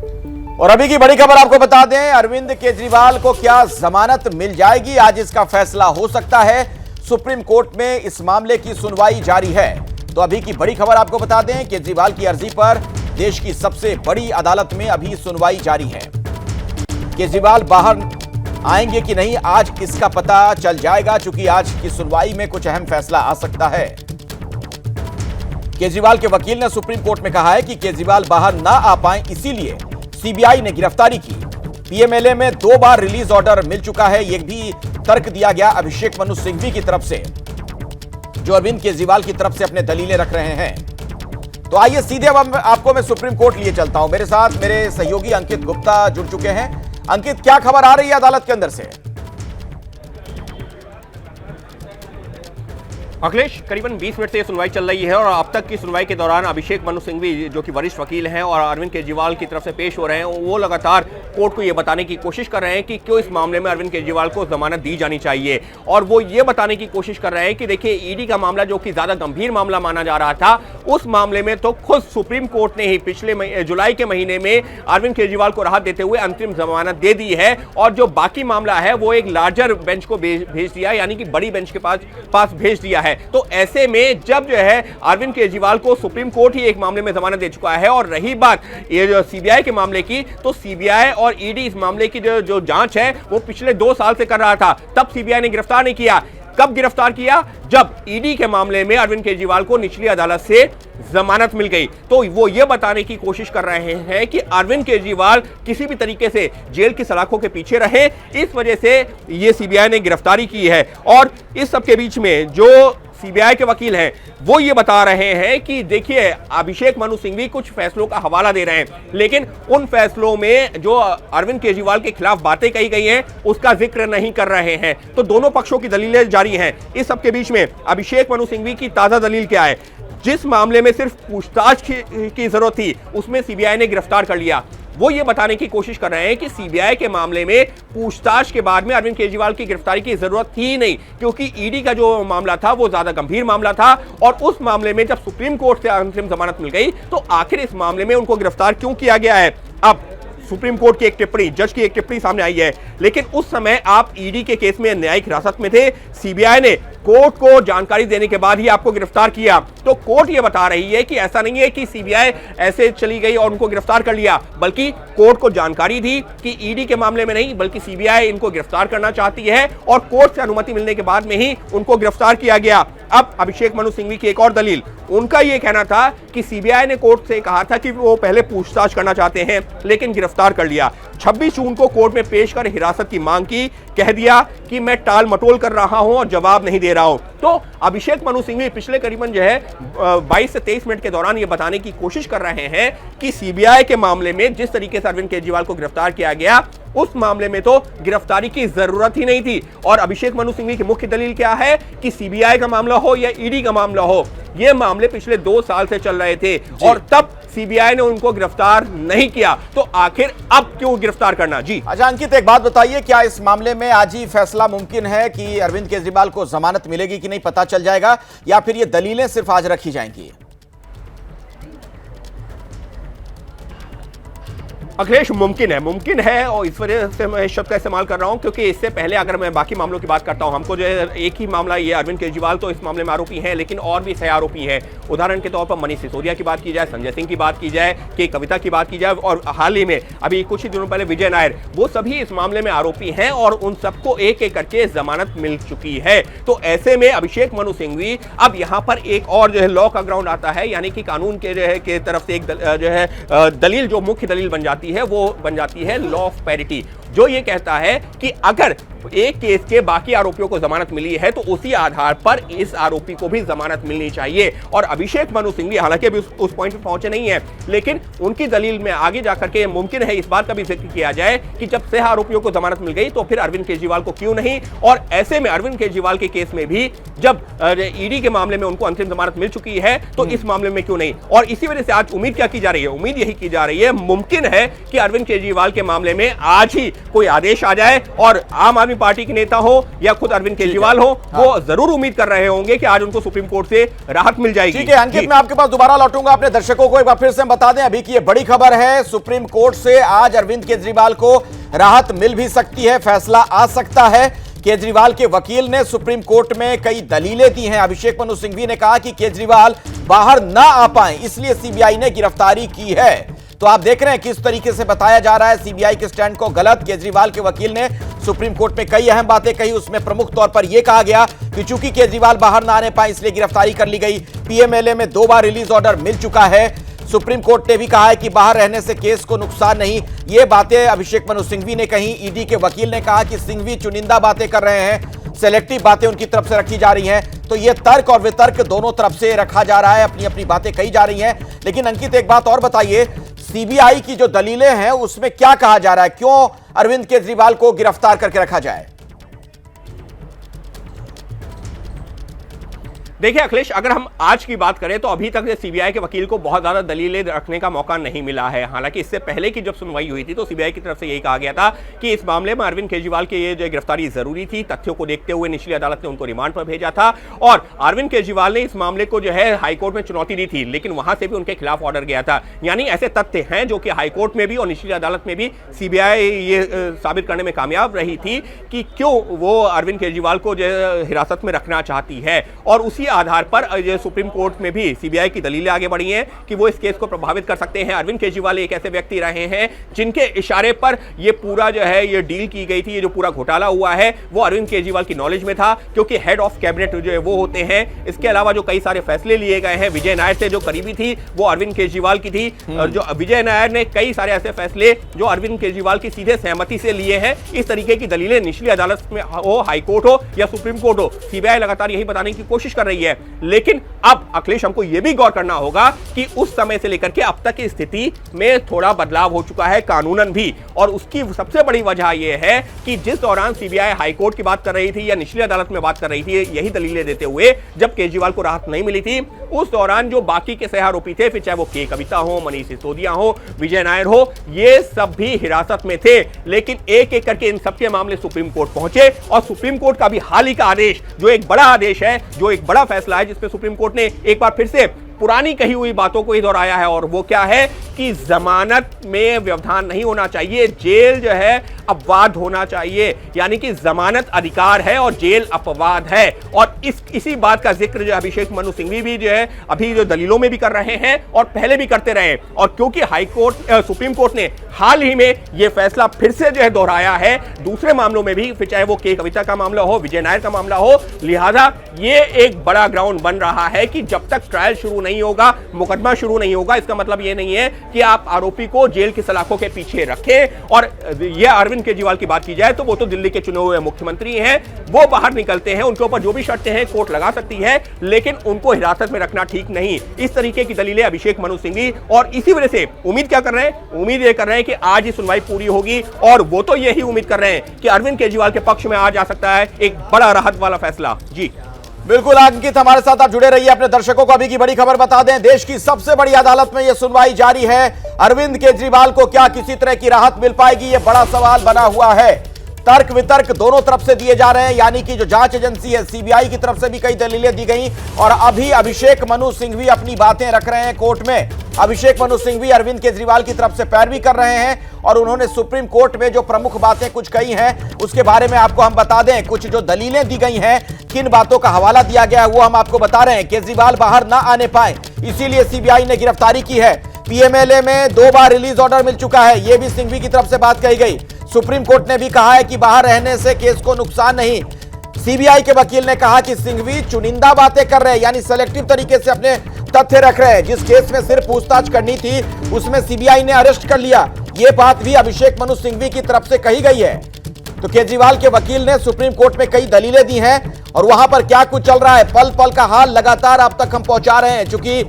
और अभी की बड़ी खबर आपको बता दें, अरविंद केजरीवाल को क्या जमानत मिल जाएगी? आज इसका फैसला हो सकता है। सुप्रीम कोर्ट में इस मामले की सुनवाई जारी है। तो अभी की बड़ी खबर आपको बता दें, केजरीवाल की अर्जी पर देश की सबसे बड़ी अदालत में अभी सुनवाई जारी है। केजरीवाल बाहर आएंगे कि नहीं, आज इसका पता चल जाएगा, क्योंकि आज की सुनवाई में कुछ अहम फैसला आ सकता है। केजरीवाल के वकील ने सुप्रीम कोर्ट में कहा है कि केजरीवाल बाहर ना आ पाए, इसीलिए सीबीआई ने गिरफ्तारी की। पीएमएलए में 2 बार रिलीज ऑर्डर मिल चुका है। यह भी तर्क दिया गया अभिषेक मनु सिंघवी की तरफ से, जो अरविंद केजरीवाल की तरफ से अपने दलीलें रख रहे हैं। तो आइए सीधे अब आपको मैं सुप्रीम कोर्ट लिए चलता हूं। मेरे साथ मेरे सहयोगी अंकित गुप्ता जुड़ चुके हैं। अंकित, क्या खबर आ रही है अदालत के अंदर से? अखिलेश, करीबन 20 मिनट से ये सुनवाई चल रही है और अब तक की सुनवाई के दौरान अभिषेक मनु सिंघवी, जो कि वरिष्ठ वकील हैं और अरविंद केजरीवाल की तरफ से पेश हो रहे हैं, वो लगातार कोर्ट को ये बताने की कोशिश कर रहे हैं कि क्यों इस मामले में अरविंद केजरीवाल को जमानत दी जानी चाहिए। और वो ये बताने की कोशिश कर रहे हैं कि देखिए, ईडी का मामला जो कि ज्यादा गंभीर मामला माना जा रहा था, उस मामले में तो खुद सुप्रीम कोर्ट ने ही पिछले जुलाई के महीने में अरविंद केजरीवाल को राहत देते हुए अंतरिम जमानत दे दी है। और जो बाकी मामला है वो एक लार्जर बेंच को भेज दिया, यानी कि बड़ी बेंच के पास भेज दिया है। तो ऐसे में जब जो है अरविंद केजरीवाल को सुप्रीम कोर्ट ही एक मामले में जमानत दे चुका है, और रही बात ये जो सीबीआई के मामले की, तो सीबीआई और ईडी इस मामले की जो जांच है वो पिछले 2 साल से कर रहा था। तब सीबीआई ने गिरफ्तार नहीं किया। कब गिरफ्तार किया? जब ईडी के मामले में अरविंद केजरीवाल को निचली अदालत से जमानत मिल गई। तो वो ये बताने की कोशिश कर रहे हैं कि अरविंद केजरीवाल किसी भी तरीके से जेल की सलाखों के पीछे रहे, इस वजह से ये सीबीआई ने गिरफ्तारी की है। और इस सब के बीच में जो सीबीआई के वकील हैं वो ये बता रहे हैं कि देखिए, अभिषेक मनु सिंघवी कुछ फैसलों का हवाला दे रहे हैं, लेकिन उन फैसलों में जो अरविंद केजरीवाल के खिलाफ बातें कही गई हैं उसका जिक्र नहीं कर रहे हैं। तो दोनों पक्षों की दलीलें जारी हैं। इस सब के बीच में अभिषेक मनु सिंघवी की ताजा दलील क्या है? जिस मामले में सिर्फ पूछताछ की जरूरत थी, उसमें सीबीआई ने गिरफ्तार कर लिया। वो ये बताने की कोशिश कर रहे हैं कि सीबीआई के मामले में पूछताछ के बाद में अरविंद केजरीवाल की गिरफ्तारी की जरूरत थी नहीं, क्योंकि ईडी का जो मामला था वो ज्यादा गंभीर मामला था। और उस मामले में जब सुप्रीम कोर्ट से अंतरिम जमानत मिल गई, तो आखिर इस मामले में उनको गिरफ्तार क्यों किया गया है? अब सुप्रीम कोर्ट की एक टिप्पणी, जज की एक टिप्पणी सामने आई है, लेकिन उस समय आप ईडी के केस में न्यायिक हिरासत में थे। सीबीआई ने कोर्ट को जानकारी देने के बाद ही आपको गिरफ्तार किया। तो कोर्ट ये बता रही है कि ऐसा नहीं है कि सीबीआई ऐसे चली गई और उनको गिरफ्तार कर लिया, बल्कि कोर्ट को जानकारी दी कि ईडी के मामले में नहीं, बल्कि सीबीआई इनको गिरफ्तार करना चाहती है, और कोर्ट से अनुमति मिलने के बाद में ही उनको गिरफ्तार किया गया। अब अभिषेक मनु सिंघवी की एक और दलील, उनका यह कहना था कि सीबीआई ने कोर्ट से कहा था कि वो पहले पूछताछ करना चाहते हैं, लेकिन गिरफ्तार कर लिया। 26 जून को कोर्ट में पेश कर हिरासत की मांग की, कह दिया कि मैं टाल मटोल कर रहा हूं और जवाब नहीं दे रहा हूं। तो अभिषेक मनु सिंघवी पिछले करीबन जो है 22 से 23 मिनट के दौरान ये बताने की कोशिश कर रहे हैं कि सीबीआई के मामले में जिस तरीके से अरविंद केजरीवाल को गिरफ्तार किया गया, उस मामले में तो गिरफ्तारी की जरूरत ही नहीं थी। और अभिषेक मनु सिंघवी की मुख्य दलील क्या है कि सीबीआई का मामला हो या ईडी का मामला हो, ये मामले पिछले 2 साल से चल रहे थे और तब सीबीआई ने उनको गिरफ्तार नहीं किया। तो आखिर अब क्यों गिरफ्तार करना? जी अच्छा अंकित, एक बात बताइए, क्या इस मामले में आज ही फैसला मुमकिन है कि अरविंद केजरीवाल को जमानत मिलेगी कि नहीं, पता चल जाएगा, या फिर ये दलीलें सिर्फ आज रखी जाएंगी? अखिलेश, मुमकिन है और इस वजह से मैं इस शब्द का इस्तेमाल कर रहा हूं क्योंकि इससे पहले अगर मैं बाकी मामलों की बात करता हूं, हमको जो है एक ही मामला, ये अरविंद केजरीवाल तो इस मामले में आरोपी हैं, लेकिन और भी 6 आरोपी हैं। उदाहरण के तौर पर मनीष सिसोदिया की बात की जाए, संजय सिंह की बात की जाए, के कविता की बात की जाए, और हाल ही में अभी कुछ ही दिनों पहले विजय नायर, वो सभी इस मामले में आरोपी हैं और उन सबको एक एक करके जमानत मिल चुकी है। तो ऐसे में अभिषेक मनु सिंघवी अब यहाँ पर एक और जो है लॉ का ग्राउंड आता है, यानी कि कानून के जो है के तरफ से एक जो है दलील, जो मुख्य दलील बन जाती है, वो बन जाती है लॉ ऑफ पैरिटी, जो ये कहता है कि अगर एक केस के बाकी आरोपियों को जमानत मिली है तो उसी आधार पर इस आरोपी को भी जमानत मिलनी चाहिए। और अभिषेक मनु सिंघवी हालांकि अभी उस पॉइंट पे पहुंचे नहीं है, लेकिन उनकी दलील में आगे जाकर के मुमकिन है इस बात का भी जिक्र किया जाए कि जब 6 आरोपियों को जमानत मिल गई तो फिर अरविंद केजरीवाल को क्यों नहीं। और ऐसे में अरविंद केजरीवाल के केस में भी जब ईडी के मामले में उनको अंतरिम जमानत मिल चुकी है तो इस मामले में क्यों नहीं। और इसी वजह से आज उम्मीद क्या की जा रही है, उम्मीद यही की जा रही है, मुमकिन है कि अरविंद केजरीवाल के मामले में आज ही कोई आदेश आ जाए और आम आदमी आदमी पार्टी के नेता हो या खुद अरविंद केजरीवाल हो, वो जरूर उम्मीद कर रहे होंगे कि आज उनको सुप्रीम कोर्ट से राहत मिल जाएगी। ठीक है अंकित, मैं आपके पास दोबारा लौटूंगा। अपने दर्शकों को एक बार फिर से हम बता दें अभी की ये बड़ी खबर है, सुप्रीम कोर्ट से आज अरविंद केजरीवाल को राहत मिल भी सकती है, फैसला आ सकता है। केजरीवाल के वकील ने सुप्रीम कोर्ट में कई दलीलें दी हैं। अभिषेक मनु सिंघवी ने कहा कि केजरीवाल बाहर ना आ पाए इसलिए सीबीआई ने गिरफ्तारी की है। तो आप देख रहे हैं किस तरीके से बताया जा रहा है सीबीआई के स्टैंड को गलत। केजरीवाल के वकील ने सुप्रीम कोर्ट में कई अहम बातें कही, उसमें प्रमुख तौर पर यह कहा गया कि चूंकि केजरीवाल बाहर ना आने पाए इसलिए गिरफ्तारी कर ली गई। पीएमएलए में 2 बार रिलीज ऑर्डर मिल चुका है। सुप्रीम कोर्ट ने भी कहा है कि बाहर रहने से केस को नुकसान नहीं। ये बातें अभिषेक मनु सिंघवी ने कही। ईडी के वकील ने कहा कि सिंघवी चुनिंदा बातें कर रहे हैं, सेलेक्टिव बातें उनकी तरफ से रखी जा रही हैं। तो ये तर्क और वितर्क दोनों तरफ से रखा जा रहा है, अपनी अपनी बातें कही जा रही हैं। लेकिन अंकित एक बात और बताइए, सीबीआई की जो दलीलें हैं उसमें क्या कहा जा रहा है, क्यों अरविंद केजरीवाल को गिरफ्तार करके रखा जाए? देखिए अखिलेश, अगर हम आज की बात करें तो अभी तक सीबीआई के वकील को बहुत ज्यादा दलीलें रखने का मौका नहीं मिला है। हालांकि इससे पहले की जब सुनवाई हुई थी तो सीबीआई की तरफ से यही कहा गया था कि इस मामले में अरविंद केजरीवाल की ये जो गिरफ्तारी जरूरी थी, तथ्यों को देखते हुए निचली अदालत ने उनको रिमांड पर भेजा था। और अरविंद केजरीवाल ने इस मामले को जो है हाईकोर्ट में चुनौती दी थी, लेकिन वहां से भी उनके खिलाफ ऑर्डर गया था। यानी ऐसे तथ्य हैं जो कि हाईकोर्ट में भी और निचली अदालत में भी सीबीआई ये साबित करने में कामयाब रही थी कि क्यों वो अरविंद केजरीवाल को जो हिरासत में रखना चाहती है। और उसी आधार पर सुप्रीम कोर्ट में भी सीबीआई की दलीलें आगे बढ़ी हैं कि वो इस केस को प्रभावित कर सकते हैं। अरविंद केजरीवाल एक ऐसे व्यक्ति रहे हैं जिनके इशारे पर ये पूरा जो है ये डील की गई थी, ये जो पूरा घोटाला हुआ है वो अरविंद केजरीवाल की नॉलेज में था, क्योंकि हेड ऑफ कैबिनेट जो है वो होते हैं। इसके अलावा जो कई सारे फैसले लिए गए हैं, विजय नायर से जो करीबी थी वो अरविंद केजरीवाल की थी, और जो विजय नायर ने कई सारे ऐसे फैसले जो अरविंद केजरीवाल की सीधे सहमति से लिए हैं। इस तरीके की दलीलें निचली अदालत में हो, हाईकोर्ट हो या सुप्रीम कोर्ट हो, सीबीआई लगातार यही बताने की कोशिश कर रही है। लेकिन अब अखिलेश हमको यह भी गौर करना होगा कि उस समय से लेकर के अब तक की स्थिति में थोड़ा बदलाव हो चुका है कानूनन भी, और उसकी सबसे बड़ी वजह यह है कि जिस दौरान सीबीआई हाईकोर्ट की बात कर रही थी या निचली अदालत में बात कर रही थी यही दलीलें देते हुए, जब केजरीवाल को राहत नहीं मिली थी, उस दौरान जो बाकी के सह आरोपी थे, फिर चाहे वो के कविता हो, मनीष सिसोदिया हो, विजय नायर हो, ये सब भी हिरासत में थे। लेकिन एक एक करके इन सबके मामले सुप्रीम कोर्ट पहुंचे, और सुप्रीम कोर्ट का भी हाल ही का आदेश, जो एक बड़ा आदेश है, जो एक बड़ा फैसला है, जिसपे सुप्रीम कोर्ट ने एक बार फिर से पुरानी कही हुई बातों को ही दोहराया है। और वो क्या है कि जमानत में व्यवधान नहीं होना चाहिए, जेल जो है अपवाद होना चाहिए। यानी कि जमानत अधिकार है और जेल अपवाद है। और इसी बात का जिक्र जो अभिषेक मनु सिंघवी भी जो है अभी जो दलीलों में भी कर रहे हैं और पहले भी करते रहे। और क्योंकि सुप्रीम कोर्ट ने हाल ही में यह फैसला फिर से जो है दोहराया है दूसरे मामलों में भी, फिर चाहे वो के कविता का मामला हो, विजय नायर का मामला हो, लिहाजा ये एक बड़ा ग्राउंड बन रहा है कि जब तक ट्रायल शुरू नहीं होगा, मुकदमा शुरू नहीं होगा, इसका मतलब ये नहीं है कि आप आरोपी को जेल की सलाखों के पीछे रखें। और ये अरविंद केजरीवाल की बात की जाए तो वो तो दिल्ली के चुने हुए मुख्यमंत्री हैं, वो बाहर निकलते हैं, उनके ऊपर जो भी शर्तें हैं कोर्ट लगा सकती है, लेकिन उनको हिरासत में रखना ठीक नहीं। इस तरीके की दलीलें अभिषेक मनु सिंघवी, और इसी वजह से उम्मीद क्या कर रहे हैं, उम्मीद ये कर रहे हैं कि आज ही सुनवाई पूरी होगी, और वो तो यही उम्मीद कर रहे हैं कि अरविंद केजरीवाल के पक्ष में आज आ सकता है एक बड़ा राहत वाला फैसला। जी बिल्कुल अंकित, हमारे साथ आप जुड़े रहिए। अपने दर्शकों को अभी की बड़ी खबर बता दें, देश की सबसे बड़ी अदालत में यह सुनवाई जारी है। अरविंद केजरीवाल को क्या किसी तरह की राहत मिल पाएगी, यह बड़ा सवाल बना हुआ है। तर्क वितर्क दोनों तरफ से दिए जा रहे हैं, यानी कि जो जांच एजेंसी है सीबीआई की तरफ से भी कई दलीलें दी गई, और अभी अभिषेक मनु सिंघवी अपनी बातें रख रहे हैं कोर्ट में। अभिषेक मनु सिंघवी अरविंद केजरीवाल की तरफ से पैरवी कर रहे हैं, और उन्होंने सुप्रीम कोर्ट में जो प्रमुख बातें कुछ कही हैं उसके बारे में आपको हम बता दें। कुछ जो दलीलें दी गई हैं, किन बातों का हवाला दिया गया है वो हम आपको बता रहे हैं। केजरीवाल बाहर ना आने पाए इसीलिए सीबीआई ने गिरफ्तारी की है। पीएमएलए में 2 बार रिलीज ऑर्डर मिल चुका है, यह भी सिंघवी की तरफ से बात कही गई। सुप्रीम कोर्ट ने भी कहा है कि बाहर रहने से केस को नुकसान नहीं। सीबीआई के वकील ने कहा कि सिंघवी चुनिंदा बातें कर रहे हैं, यानी सेलेक्टिव तरीके से अपने तथ्य रख रहे हैं। जिस केस में सिर्फ पूछताछ करनी थी उसमें सीबीआई ने अरेस्ट कर लिया, यह बात भी अभिषेक मनु सिंघवी की तरफ से कही गई है। तो केजरीवाल के वकील ने सुप्रीम कोर्ट में कई दलीलें दी हैं, और वहां पर क्या कुछ चल रहा है, पल पल का हाल लगातार आप तक हम पहुंचा रहे हैं। चूंकि